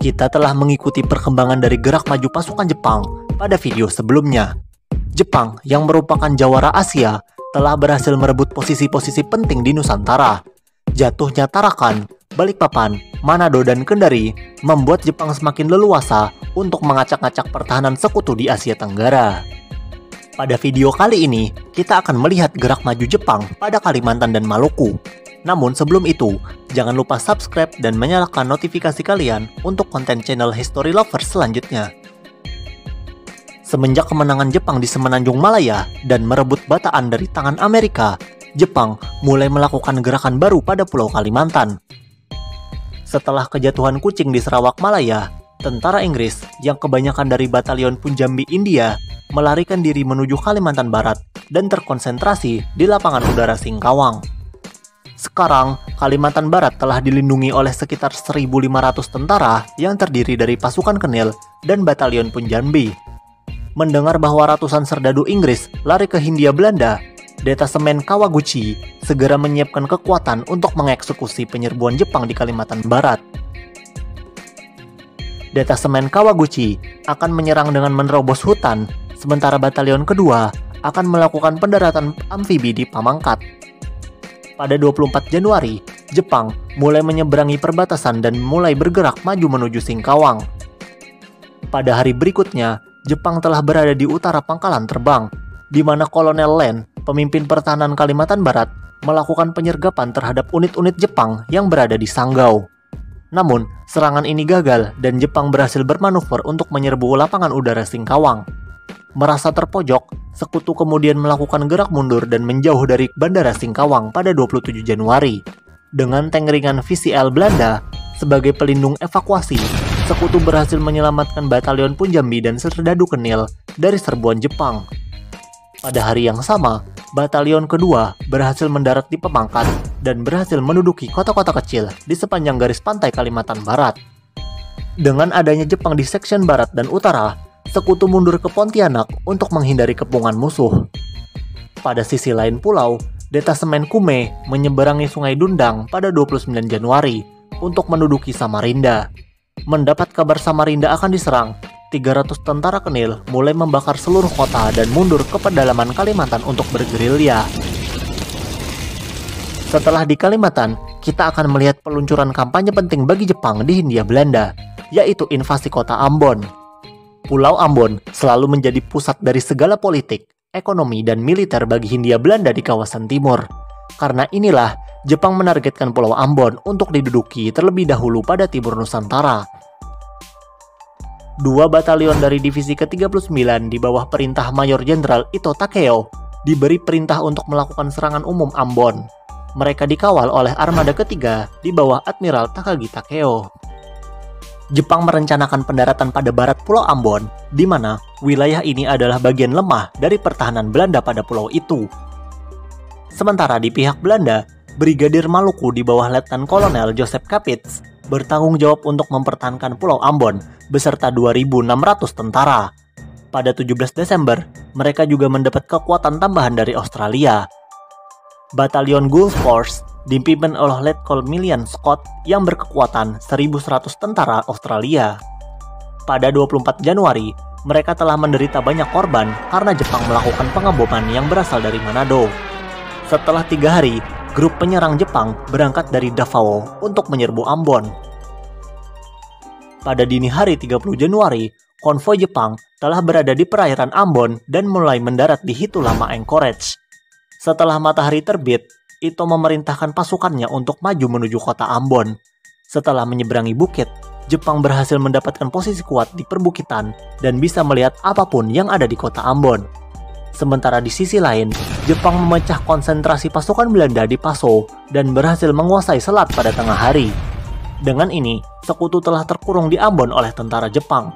Kita telah mengikuti perkembangan dari gerak maju pasukan Jepang pada video sebelumnya. Jepang yang merupakan jawara Asia telah berhasil merebut posisi-posisi penting di Nusantara. Jatuhnya Tarakan, Balikpapan, Manado, dan Kendari membuat Jepang semakin leluasa untuk mengacak-acak pertahanan sekutu di Asia Tenggara. Pada video kali ini, kita akan melihat gerak maju Jepang pada Kalimantan dan Maluku. Namun sebelum itu, jangan lupa subscribe dan menyalakan notifikasi kalian untuk konten channel History Lovers selanjutnya. Semenjak kemenangan Jepang di Semenanjung Malaya dan merebut Bataan dari tangan Amerika, Jepang mulai melakukan gerakan baru pada Pulau Kalimantan. Setelah kejatuhan kucing di Sarawak Malaya, tentara Inggris yang kebanyakan dari Batalion Punjabi India melarikan diri menuju Kalimantan Barat dan terkonsentrasi di lapangan udara Singkawang. Sekarang, Kalimantan Barat telah dilindungi oleh sekitar 1.500 tentara yang terdiri dari pasukan Kenil dan Batalion Punjabi. Mendengar bahwa ratusan serdadu Inggris lari ke Hindia Belanda, Detasemen Kawaguchi segera menyiapkan kekuatan untuk mengeksekusi penyerbuan Jepang di Kalimantan Barat. Detasemen Kawaguchi akan menyerang dengan menerobos hutan, sementara batalion kedua akan melakukan pendaratan amfibi di Pamangkat. Pada 24 Januari, Jepang mulai menyeberangi perbatasan dan mulai bergerak maju menuju Singkawang. Pada hari berikutnya, Jepang telah berada di utara pangkalan terbang, di mana Kolonel Len, pemimpin pertahanan Kalimantan Barat, melakukan penyergapan terhadap unit-unit Jepang yang berada di Sanggau. Namun, serangan ini gagal dan Jepang berhasil bermanuver untuk menyerbu lapangan udara Singkawang. Merasa terpojok, sekutu kemudian melakukan gerak mundur dan menjauh dari Bandara Singkawang pada 27 Januari. Dengan tank ringan VCL Belanda sebagai pelindung evakuasi, sekutu berhasil menyelamatkan Batalion Punjabi dan Serdadu Kenil dari serbuan Jepang. Pada hari yang sama, Batalion kedua berhasil mendarat di Pamangkat dan berhasil menduduki kota-kota kecil di sepanjang garis pantai Kalimantan Barat. Dengan adanya Jepang di section barat dan utara, sekutu mundur ke Pontianak untuk menghindari kepungan musuh. Pada sisi lain pulau, Detasemen Kume menyeberangi Sungai Dundang pada 29 Januari untuk menduduki Samarinda. Mendapat kabar Samarinda akan diserang, 300 tentara Kenil mulai membakar seluruh kota dan mundur ke pedalaman Kalimantan untuk bergerilya. Setelah di Kalimantan, kita akan melihat peluncuran kampanye penting bagi Jepang di Hindia Belanda, yaitu invasi kota Ambon. Pulau Ambon selalu menjadi pusat dari segala politik, ekonomi, dan militer bagi Hindia Belanda di kawasan timur. Karena inilah, Jepang menargetkan Pulau Ambon untuk diduduki terlebih dahulu pada timur Nusantara. 2 batalion dari divisi ke-39 di bawah perintah Mayor Jenderal Ito Takeo diberi perintah untuk melakukan serangan umum Ambon. Mereka dikawal oleh armada ketiga di bawah Admiral Takagi Takeo. Jepang merencanakan pendaratan pada barat Pulau Ambon, di mana wilayah ini adalah bagian lemah dari pertahanan Belanda pada pulau itu. Sementara di pihak Belanda, Brigadir Maluku di bawah Letnan Kolonel Joseph Kapitz bertanggung jawab untuk mempertahankan Pulau Ambon beserta 2.600 tentara. Pada 17 Desember, mereka juga mendapat kekuatan tambahan dari Australia. Batalion Gulf Force dipimpin oleh Letkol Milian Scott yang berkekuatan 1.100 tentara Australia. Pada 24 Januari, mereka telah menderita banyak korban karena Jepang melakukan pengeboman yang berasal dari Manado. Setelah 3 hari, grup penyerang Jepang berangkat dari Davao untuk menyerbu Ambon. Pada dini hari 30 Januari, konvoi Jepang telah berada di perairan Ambon dan mulai mendarat di Hitulama Anchorage. Setelah matahari terbit, Ito memerintahkan pasukannya untuk maju menuju kota Ambon. Setelah menyeberangi bukit, Jepang berhasil mendapatkan posisi kuat di perbukitan dan bisa melihat apapun yang ada di kota Ambon. Sementara di sisi lain, Jepang memecah konsentrasi pasukan Belanda di Paso dan berhasil menguasai selat pada tengah hari. Dengan ini, sekutu telah terkurung di Ambon oleh tentara Jepang.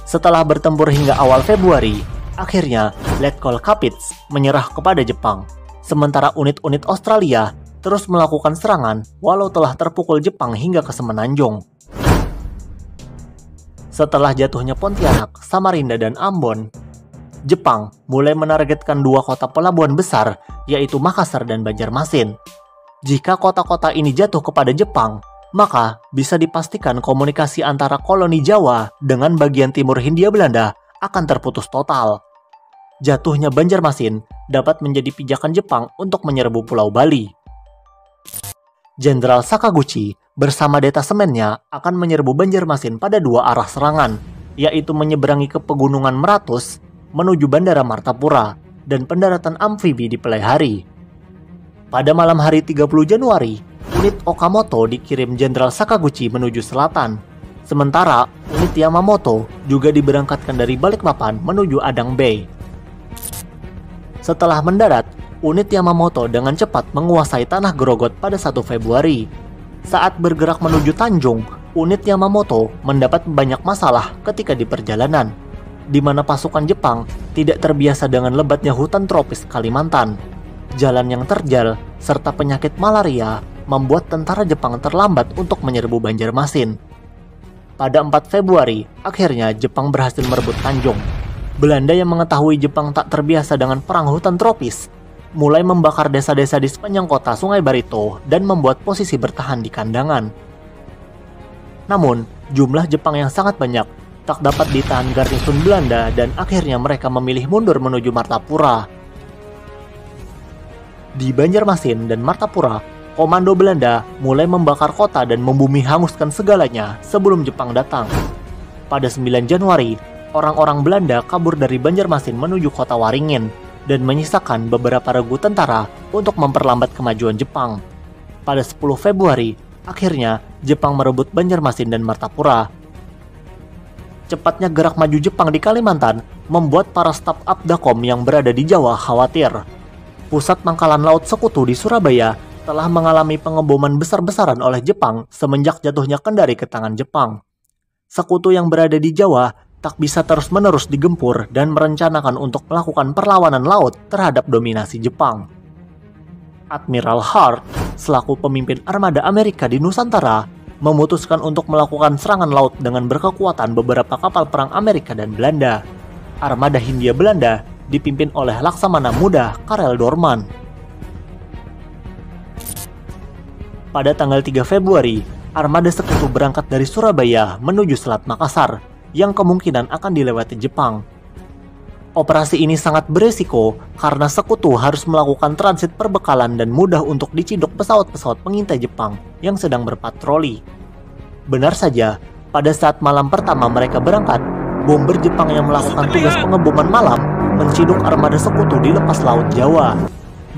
Setelah bertempur hingga awal Februari, akhirnya Letkol Kapitz menyerah kepada Jepang. Sementara unit-unit Australia terus melakukan serangan walau telah terpukul Jepang hingga ke Semenanjung. Setelah jatuhnya Pontianak, Samarinda, dan Ambon, Jepang mulai menargetkan 2 kota pelabuhan besar, yaitu Makassar dan Banjarmasin. Jika kota-kota ini jatuh kepada Jepang, maka bisa dipastikan komunikasi antara koloni Jawa dengan bagian timur Hindia Belanda akan terputus total. Jatuhnya Banjarmasin dapat menjadi pijakan Jepang untuk menyerbu Pulau Bali. Jenderal Sakaguchi bersama detasemennya akan menyerbu Banjarmasin pada dua arah serangan, yaitu menyeberangi ke Pegunungan Meratus menuju Bandara Martapura dan pendaratan amfibi di Pelehari. Pada malam hari 30 Januari, unit Okamoto dikirim Jenderal Sakaguchi menuju selatan, sementara unit Yamamoto juga diberangkatkan dari Balikpapan menuju Adang Bay. Setelah mendarat, unit Yamamoto dengan cepat menguasai Tanah Grogot pada 1 Februari. Saat bergerak menuju Tanjung, unit Yamamoto mendapat banyak masalah ketika di perjalanan, di mana pasukan Jepang tidak terbiasa dengan lebatnya hutan tropis Kalimantan. Jalan yang terjal serta penyakit malaria membuat tentara Jepang terlambat untuk menyerbu Banjarmasin. Pada 4 Februari, akhirnya Jepang berhasil merebut Tanjung. Belanda yang mengetahui Jepang tak terbiasa dengan perang hutan tropis, mulai membakar desa-desa di sepanjang kota Sungai Barito dan membuat posisi bertahan di kandangan. Namun, jumlah Jepang yang sangat banyak tak dapat ditahan garnisun Belanda dan akhirnya mereka memilih mundur menuju Martapura. Di Banjarmasin dan Martapura, komando Belanda mulai membakar kota dan membumi hanguskan segalanya sebelum Jepang datang. Pada 9 Januari, orang-orang Belanda kabur dari Banjarmasin menuju kota Waringin dan menyisakan beberapa regu tentara untuk memperlambat kemajuan Jepang. Pada 10 Februari, akhirnya Jepang merebut Banjarmasin dan Martapura. Cepatnya gerak maju Jepang di Kalimantan membuat para staf Abdakom yang berada di Jawa khawatir. Pusat pangkalan laut sekutu di Surabaya telah mengalami pengeboman besar-besaran oleh Jepang semenjak jatuhnya Kendari ke tangan Jepang. Sekutu yang berada di Jawa tak bisa terus-menerus digempur dan merencanakan untuk melakukan perlawanan laut terhadap dominasi Jepang. Admiral Hart, selaku pemimpin armada Amerika di Nusantara, memutuskan untuk melakukan serangan laut dengan berkekuatan beberapa kapal perang Amerika dan Belanda. Armada Hindia Belanda dipimpin oleh Laksamana Muda Karel Doorman. Pada tanggal 3 Februari, armada sekutu berangkat dari Surabaya menuju Selat Makassar, yang kemungkinan akan dilewati Jepang. Operasi ini sangat beresiko karena sekutu harus melakukan transit perbekalan dan mudah untuk diciduk pesawat-pesawat pengintai Jepang yang sedang berpatroli. Benar saja, pada saat malam pertama mereka berangkat, bomber Jepang yang melakukan tugas pengeboman malam menciduk armada sekutu di lepas laut Jawa.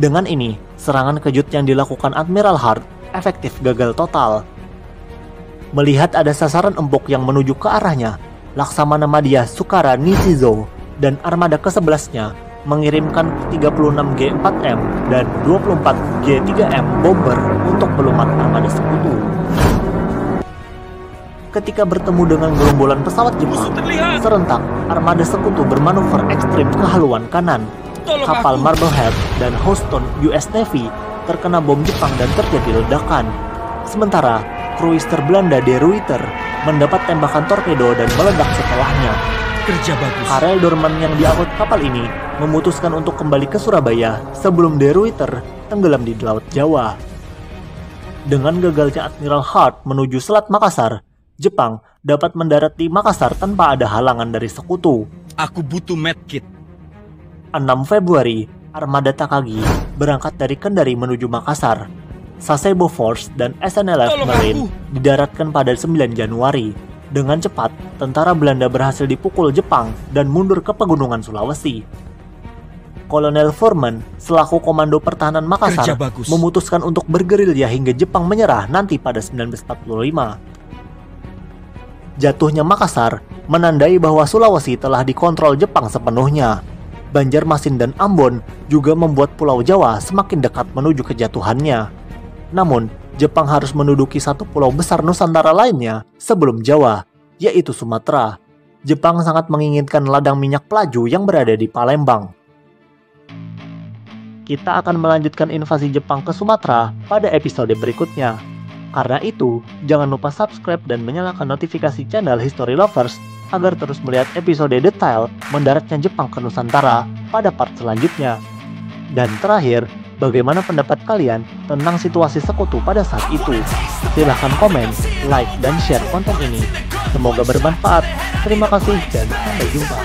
Dengan ini, serangan kejut yang dilakukan Admiral Hart efektif gagal total. Melihat ada sasaran empuk yang menuju ke arahnya, Laksamana Madya Sukara Nishizo dan armada ke-11-nya mengirimkan 36 G4M dan 24 G3M bomber untuk melumat armada sekutu. Ketika bertemu dengan gerombolan pesawat Jepang, serentak armada sekutu bermanuver ekstrim ke haluan kanan. Kapal Marblehead dan Houston US Navy terkena bom Jepang dan terjadi ledakan. Sementara cruiser Belanda De Ruyter mendapat tembakan torpedo dan meledak setelahnya. Kerja bagus. Karel Doorman yang diangkut kapal ini memutuskan untuk kembali ke Surabaya sebelum De Ruyter tenggelam di Laut Jawa. Dengan gagalnya Admiral Hart menuju Selat Makassar, Jepang dapat mendarat di Makassar tanpa ada halangan dari sekutu. Aku butuh medkit. 6 Februari, armada Takagi berangkat dari Kendari menuju Makassar. Sasebo Force dan SNLF Marine didaratkan pada 9 Januari. Dengan cepat, tentara Belanda berhasil dipukul Jepang dan mundur ke pegunungan Sulawesi. Kolonel Furman, selaku komando pertahanan Makassar, memutuskan untuk bergerilya hingga Jepang menyerah nanti pada 1945. Jatuhnya Makassar menandai bahwa Sulawesi telah dikontrol Jepang sepenuhnya. Banjarmasin dan Ambon juga membuat Pulau Jawa semakin dekat menuju kejatuhannya. Namun, Jepang harus menduduki satu pulau besar Nusantara lainnya sebelum Jawa, yaitu Sumatera. Jepang sangat menginginkan ladang minyak Pelaju yang berada di Palembang. Kita akan melanjutkan invasi Jepang ke Sumatera pada episode berikutnya. Karena itu, jangan lupa subscribe dan menyalakan notifikasi channel History Lovers agar terus melihat episode detail mendaratnya Jepang ke Nusantara pada part selanjutnya. Dan terakhir, Bagaimana pendapat kalian tentang situasi sekutu pada saat itu? Silahkan komen, like, dan share konten ini. Semoga bermanfaat. Terima kasih dan sampai jumpa.